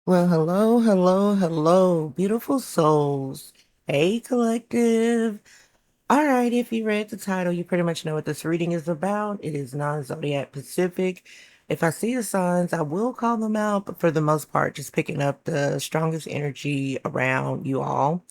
Well, hello, hello, hello, beautiful souls. Hey, collective. All right, if you read the title, you pretty much know what this reading is about. It is non-zodiac Pacific. If I see the signs, I will call them out, but for the most part, just picking up the strongest energy around you all.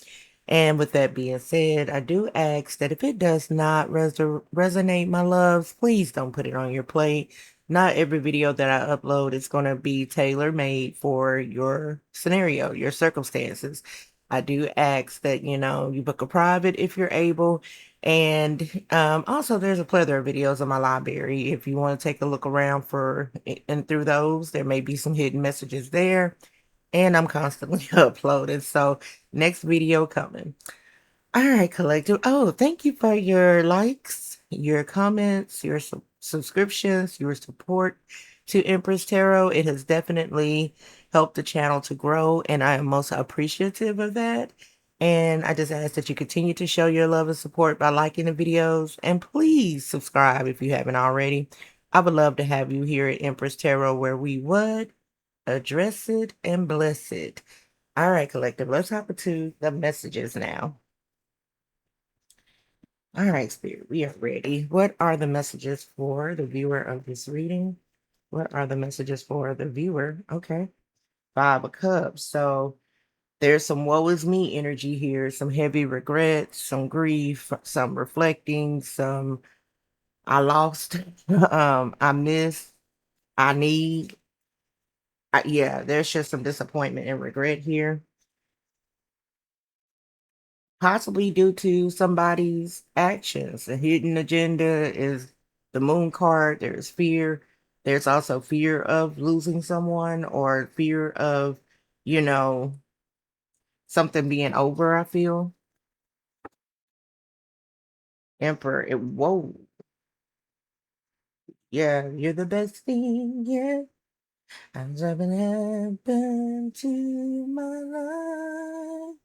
And with that being said, I do ask that if it does not resonate, my loves, please don't put it on your plate. Not every video that I upload is going to be tailor-made for your scenario, your circumstances. I do ask that, you book a private if you're able. And also, there's a plethora of videos in my library. If you want to take a look around and through those, there may be some hidden messages there. And I'm constantly uploading. So next video coming. All right, collective. Oh, thank you for your likes, your comments, your subscriptions, your support to Empress Tarot. It has definitely helped the channel to grow, and I am most appreciative of that. And I just ask that you continue to show your love and support by liking the videos, and please subscribe if you haven't already. I would love to have you here at Empress Tarot, where we would address it and bless it. All right, collective, let's hop into the messages now. All right, Spirit, we are ready. What are the messages for the viewer of this reading? What are the messages for the viewer? Okay, Five of Cups. So there's some woe is me energy here, some heavy regrets, some grief, some reflecting, some I lost, I missed, I need. Yeah, there's just some disappointment and regret here, possibly due to somebody's actions. A hidden agenda is the moon card. There's fear. There's also fear of losing someone or fear of, you know, something being over, I feel. Emperor, whoa. Yeah, you're the best thing, yeah. I'm something happened to my life.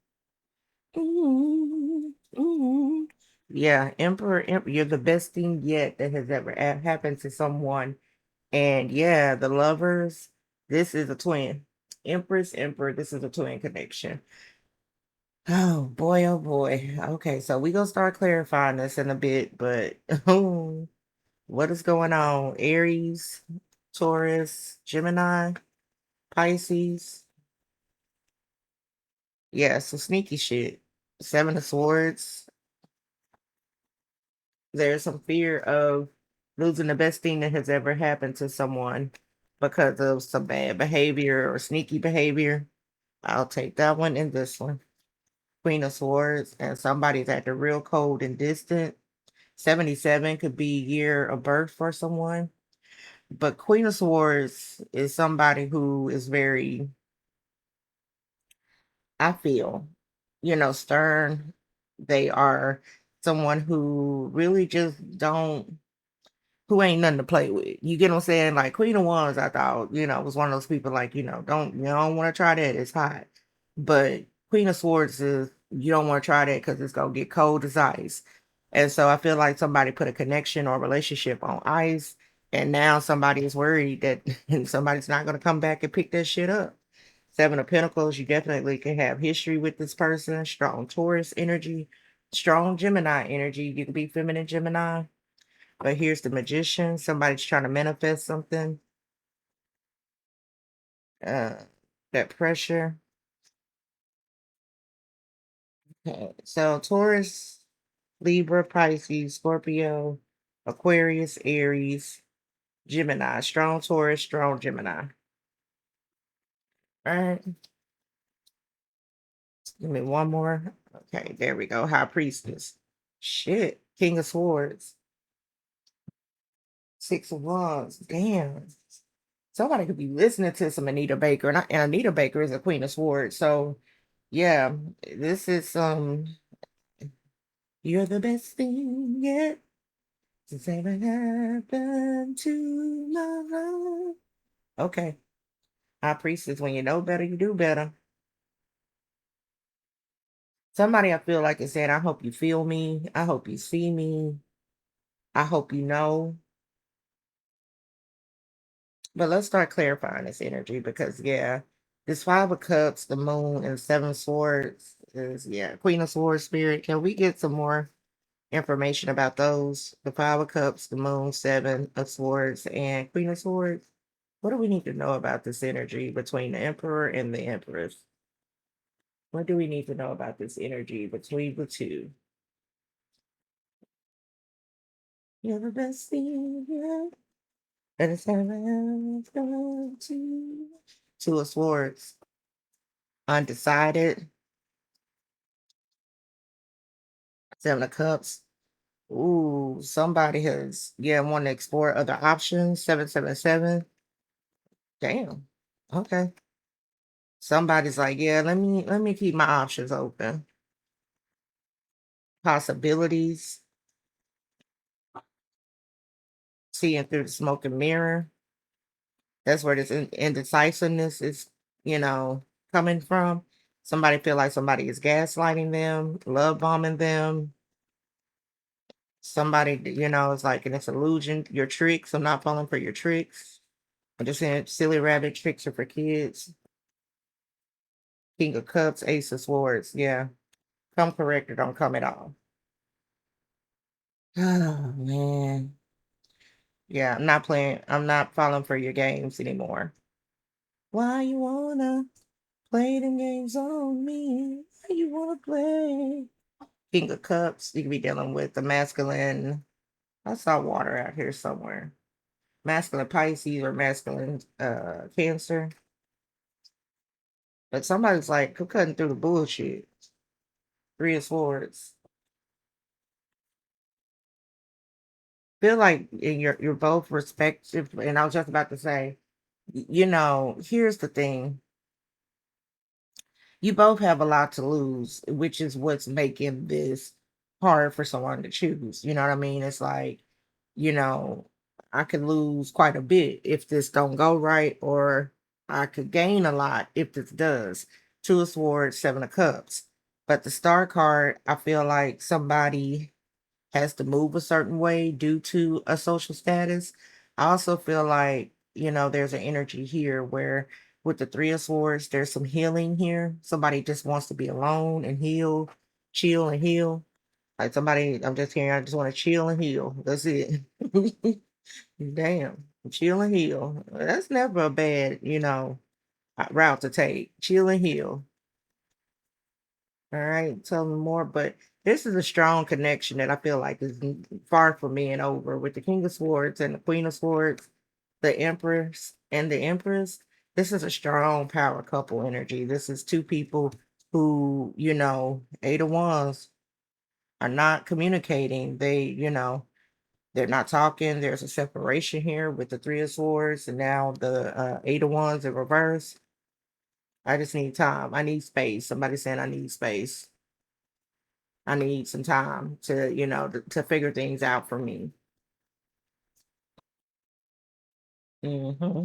Mm, mm. Yeah, Emperor, you're the best thing yet that has ever happened to someone. And yeah, the lovers, this is a twin. Empress, Emperor, this is a twin connection. Oh boy, oh boy. Okay, so we gonna start clarifying this in a bit, but what is going on? Aries, Taurus, Gemini, Pisces. Yeah, some sneaky shit. Seven of Swords. There's some fear of losing the best thing that has ever happened to someone because of some bad behavior or sneaky behavior. I'll take that one and this one. Queen of Swords, and somebody's acting real cold and distant. 77 could be year of birth for someone. But Queen of Swords is somebody who is very, I feel, stern. They are someone who really just don't who ain't nothing to play with. You get what I'm saying? Like Queen of Wands, I thought, was one of those people like, don't want to try that. It's hot. But Queen of Swords is you don't want to try that because it's gonna get cold as ice. And so I feel like somebody put a connection or relationship on ice, and now somebody is worried that somebody's not gonna come back and pick that shit up. Seven of Pentacles, you definitely can have history with this person, strong Taurus energy, strong Gemini energy. You can be feminine Gemini. But here's the Magician. Somebody's trying to manifest something. Uh, that pressure. Okay. So Taurus, Libra, Pisces, Scorpio, Aquarius, Aries, Gemini. Strong Taurus, strong Gemini. All right. Give me one more. Okay, there we go. High Priestess. Shit. King of Swords. Six of Wands. Damn. Somebody could be listening to some Anita Baker, and Anita Baker is a Queen of Swords. So yeah, this is you're the best thing yet since ever happened to my life. Okay. High Priestess, when you know better, you do better. Somebody I feel like is saying, I hope you feel me. I hope you see me. I hope you know. But let's start clarifying this energy because, yeah, This Five of Cups, the Moon, and Seven Swords is, yeah, Queen of Swords spirit. Can we get some more information about those? The Five of Cups, the Moon, Seven of Swords, and Queen of Swords. What do we need to know about this energy between the Emperor and the Empress? What do we need to know about this energy between the two? You're the best thing, yeah. And it's going to. Two of Swords, undecided. Seven of Cups. Ooh, somebody has, yeah, want to explore other options. 777. Damn. Okay. Somebody's like, yeah, let me keep my options open. Possibilities. Seeing through the smoke and mirror. That's where this indecisiveness is, coming from. Somebody feel like somebody is gaslighting them, love bombing them. Somebody, is like in this illusion, your tricks. I'm not falling for your tricks. I'm just saying silly rabbit tricks are for kids. King of Cups, Ace of Swords. Yeah. Come correct or don't come at all. Oh man. Yeah, I'm not playing. I'm not falling for your games anymore. Why you wanna play them games on me? Why you wanna play? King of Cups. You could be dealing with the masculine. I saw water out here somewhere. Masculine Pisces or masculine Cancer. But somebody's like, I'm cutting through the bullshit. Three of Swords. Feel like in you're both respective, and I was just about to say, here's the thing. You both have a lot to lose, which is what's making this hard for someone to choose. You know what I mean? It's like, you know, I could lose quite a bit if this don't go right, or I could gain a lot if this does. Two of Swords, Seven of Cups. But the Star card, I feel like somebody has to move a certain way due to a social status. I also feel like, there's an energy here where with the Three of Swords, there's some healing here. Somebody just wants to be alone and heal, chill and heal. Like somebody, I'm just hearing, I just want to chill and heal. That's it. Damn, chill and heal. That's never a bad, route to take. Chill and heal. All right, tell me more. But this is a strong connection that I feel like is far from being over with the King of Swords and the Queen of Swords, the Empress and the Empress. This is a strong power couple energy. This is two people who, Eight of Wands are not communicating. They're not talking. There's a separation here with the Three of Swords and now the Eight of Wands in reverse. I just need time. I need space. Somebody saying I need space. I need some time to, to figure things out for me. Hmm.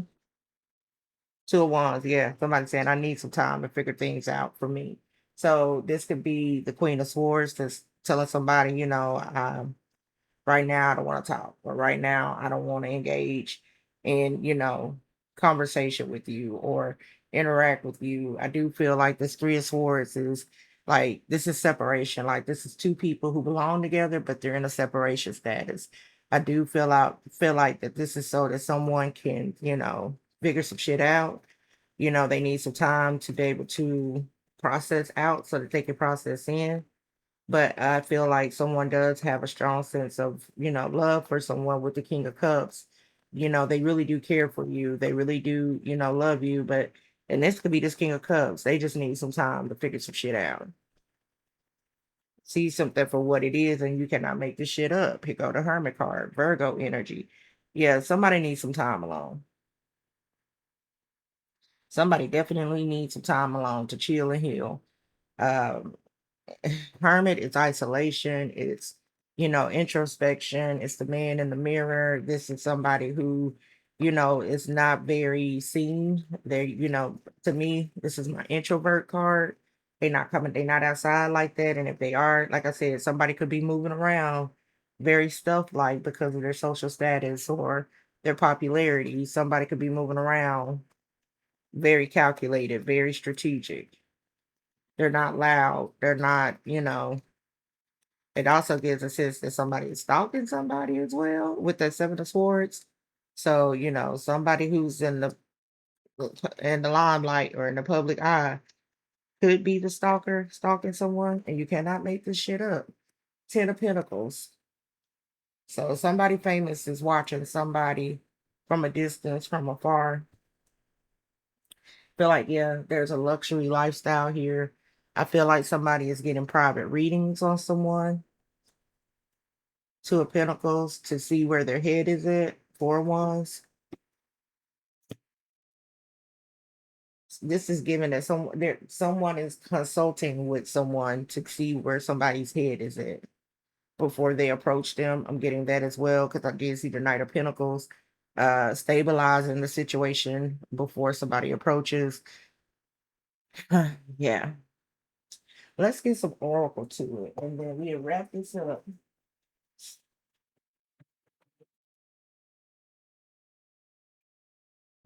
Two of Wands, yeah. Somebody saying I need some time to figure things out for me. So this could be the Queen of Swords that's telling somebody, right now I don't want to talk, or right now I don't want to engage in, conversation with you or interact with you. I do feel like this Three of Swords is like this is separation. Like this is two people who belong together, but they're in a separation status. I do feel like that this is so that someone can, figure some shit out. They need some time to be able to process out so that they can process in, but I feel like someone does have a strong sense of, love for someone with the King of Cups. They really do care for you. They really do, love you. But, and this could be this King of Cups. They just need some time to figure some shit out. See something for what it is, and you cannot make this shit up. Here go the Hermit card, Virgo energy. Yeah, somebody needs some time alone. Somebody definitely needs some time alone to chill and heal. Um, Hermit is isolation, it's, introspection, it's the man in the mirror. This is somebody who, is not very seen. They, to me, this is my introvert card. They're not outside like that. And if they are, like I said, somebody could be moving around very stuff like because of their social status or their popularity. Somebody could be moving around very calculated, very strategic. They're not loud. They're not, it also gives a sense that somebody is stalking somebody as well with that Seven of Swords. So, somebody who's in the limelight or in the public eye could be the stalker stalking someone, and you cannot make this shit up. Ten of Pentacles. So somebody famous is watching somebody from a distance, from afar. Feel like, yeah, there's a luxury lifestyle here. I feel like somebody is getting private readings on someone. Two of Pentacles to see where their head is at. Four Wands. This is given that someone is consulting with someone to see where somebody's head is at before they approach them. I'm getting that as well because I did see the Knight of Pentacles stabilizing the situation before somebody approaches. Yeah. Let's get some oracle to it, and then we'll wrap this up.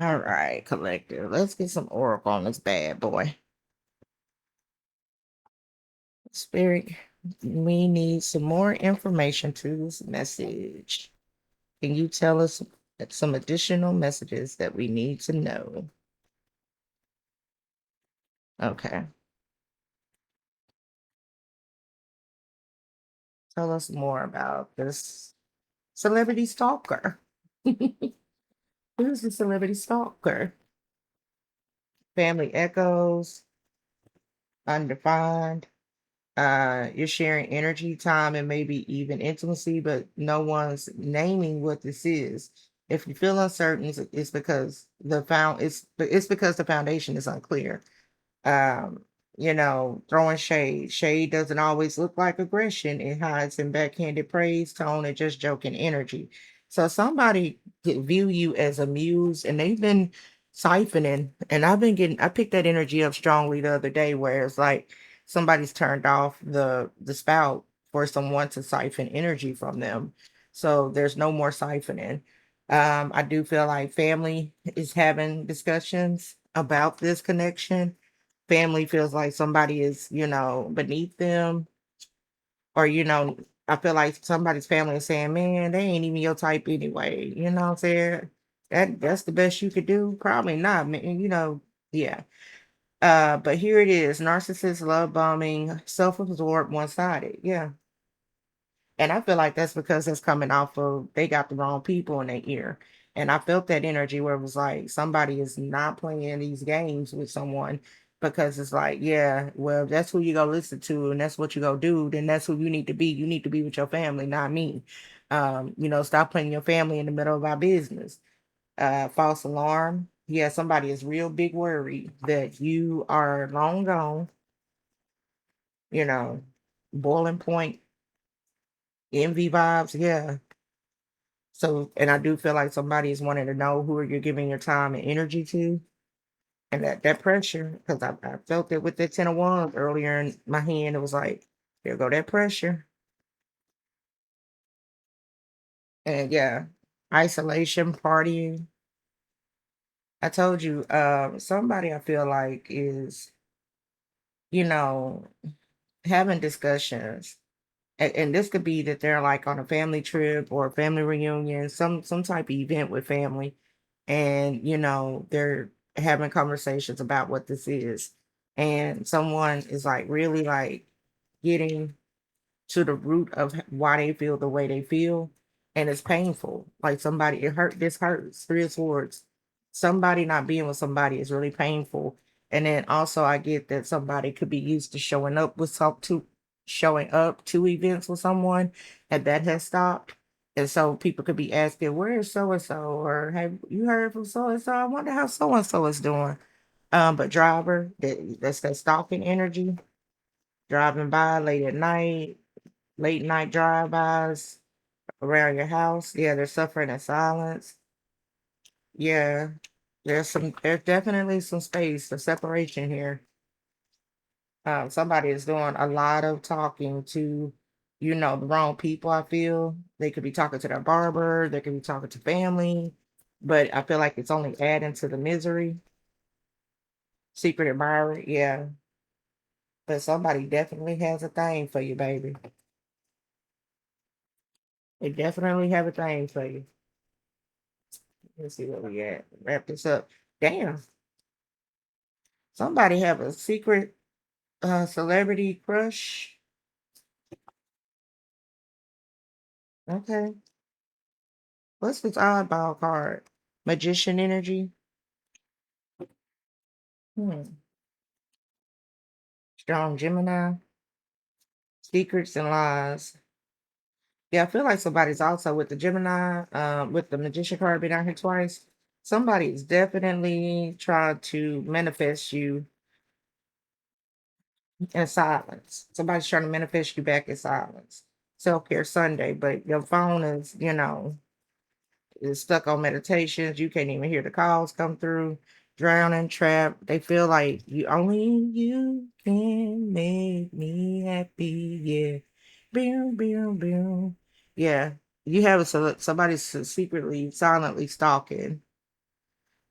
All right, collective. Let's get some oracle on this bad boy. Spirit, we need some more information to this message. Can you tell us some additional messages that we need to know? Okay. Tell us more about this celebrity stalker. Who's the celebrity stalker? Family echoes, undefined. You're sharing energy, time, and maybe even intimacy, but no one's naming what this is. If you feel uncertain, it's because it's because the foundation is unclear. um, throwing shade. Shade doesn't always look like aggression. It hides in backhanded praise, tone, and just joking energy. So somebody could view you as a muse, and they've been siphoning. And I picked that energy up strongly the other day, where it's like somebody's turned off the spout for someone to siphon energy from them. So there's no more siphoning. I do feel like family is having discussions about this connection. Family feels like somebody is, beneath them, or, I feel like somebody's family is saying, man, they ain't even your type anyway. You know what I'm saying? That's the best you could do. Probably not, man. Yeah. But here it is: narcissist, love bombing, self-absorbed, one-sided. Yeah. And I feel like that's because it's coming off of they got the wrong people in their ear. And I felt that energy where it was like somebody is not playing these games with someone, because it's like, yeah, well, if that's who you go listen to and that's what you go do, then that's who you need to be. You need to be with your family, not me. Stop putting your family in the middle of our business. False alarm. Yeah, somebody is real big worried that you are long gone, you know, boiling point, envy vibes. Yeah. So, and I do feel like somebody is wanting to know who you're giving your time and energy to, and that pressure, because I felt it with the Ten of Wands earlier in my hand. It was like, there go that pressure, and yeah, isolation, partying. I told you, somebody I feel like is, you know, having discussions, and this could be that they're like on a family trip or a family reunion, some type of event with family, and they're having conversations about what this is, and someone is like really like getting to the root of why they feel the way they feel, and it's painful. Like somebody, this hurts. Three of Swords. Somebody not being with somebody is really painful. And then also I get that somebody could be used to showing up to events with someone, and that has stopped. And so people could be asking, where is so and so? Or have you heard from so and so? I wonder how so and so is doing. But driver, that's that stalking energy, driving by late at night, late night drive-bys around your house. Yeah, they're suffering in silence. Yeah, there's definitely some space, the separation here. Somebody is doing a lot of talking to, the wrong people. I feel they could be talking to their barber, they could be talking to family, but I feel like it's only adding to the misery. Secret admirer, yeah. But somebody definitely has a thing for you, baby. They definitely have a thing for you. Let's see where we at. Wrap this up. Damn. Somebody have a secret celebrity crush. Okay. What's this oddball card? Magician energy. Hmm. Strong Gemini. Secrets and lies. Yeah, I feel like somebody's also with the Gemini, with the magician card being out here twice. Somebody's definitely tried to manifest you in silence. Somebody's trying to manifest you back in silence. Self care Sunday, but your phone is stuck on meditations. You can't even hear the calls come through. Drowning, trapped. They feel like you can make me happy. Yeah. Boom, boom, boom. Yeah. You have somebody secretly, silently stalking.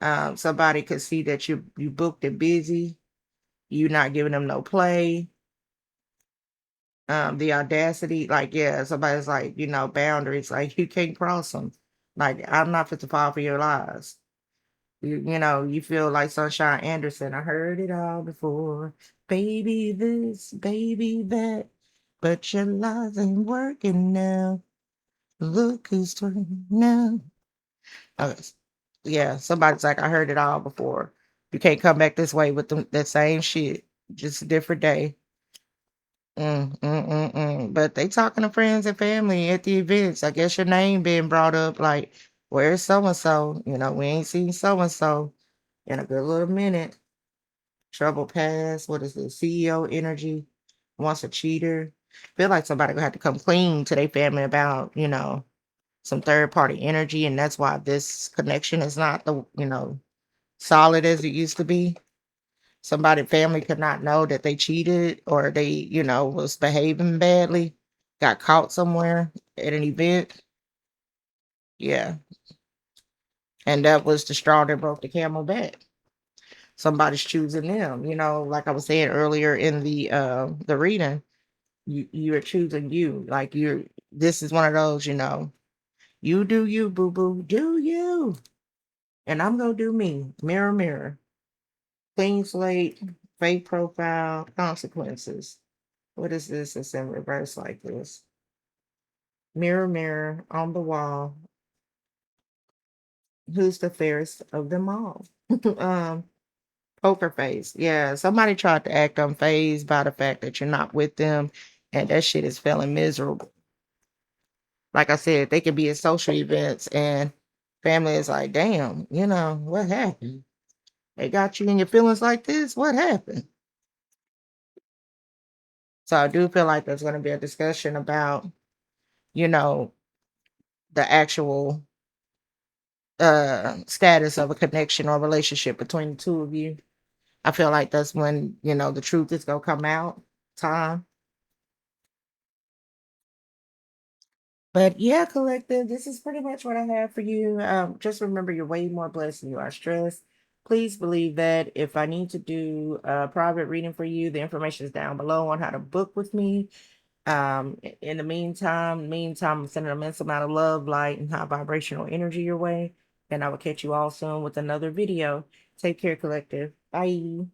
Somebody could see that you booked and busy. You not giving them no play. The audacity, like, yeah, somebody's like, boundaries, like you can't cross them. Like, I'm not fit to fall for your lies. You feel like Sunshine Anderson. I heard it all before. Baby this, baby that. But your lies ain't working now. Look who's turning now. Okay. Yeah, somebody's like, I heard it all before. You can't come back this way with that same shit. Just a different day. But they talking to friends and family at the events. I guess your name being brought up, like, where's so and so? We ain't seen so and so in a good little minute. Trouble past. What is this? CEO energy. Wants a cheater. Feel like somebody gonna have to come clean to their family about, some third party energy, and that's why this connection is not solid as it used to be. Somebody family could not know that they cheated or they, was behaving badly, got caught somewhere at an event. Yeah. And that was the straw that broke the camel back. Somebody's choosing them, like I was saying earlier in the reading, you're choosing you. Like this is one of those, you do you, boo boo, do you. And I'm gonna do me. Mirror, mirror. Clean slate, fake profile, consequences. What is this? It's in reverse like this. Mirror, mirror on the wall. Who's the fairest of them all? um, Poker face. Yeah, somebody tried to act unfazed by the fact that you're not with them, and that shit is feeling miserable. Like I said, they could be at social events, and family is like, damn, what happened? They got you in your feelings like this? What happened? So I do feel like there's going to be a discussion about, you know, the actual status of a connection or relationship between the two of you. I feel like that's when, the truth is gonna come out. Time. But yeah, collective, this is pretty much what I have for you. Just remember you're way more blessed than you are stressed. Please believe that. If I need to do a private reading for you, the information is down below on how to book with me. In the meantime, I'm sending an immense amount of love, light, and high vibrational energy your way. And I will catch you all soon with another video. Take care, collective. Bye.